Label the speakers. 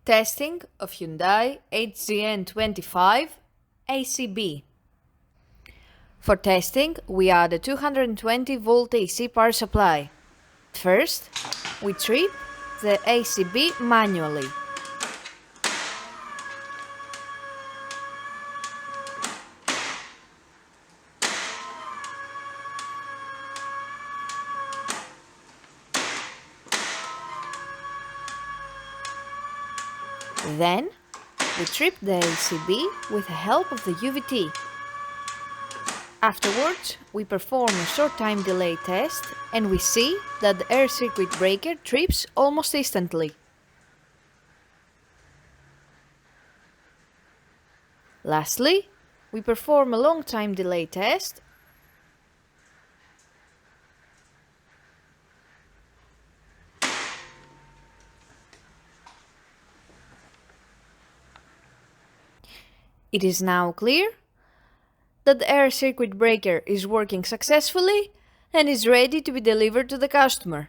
Speaker 1: Testing of Hyundai HGN16 ACB. For testing, we add a 220 volt AC power supply. First, we trip the ACB manually. Then, we trip the ACB with the help of the UVT. Afterwards, we perform a short time delay test and we see that the air circuit breaker trips almost instantly. Lastly, we perform a long time delay test . It is now clear that the air circuit breaker is working successfully and is ready to be delivered to the customer.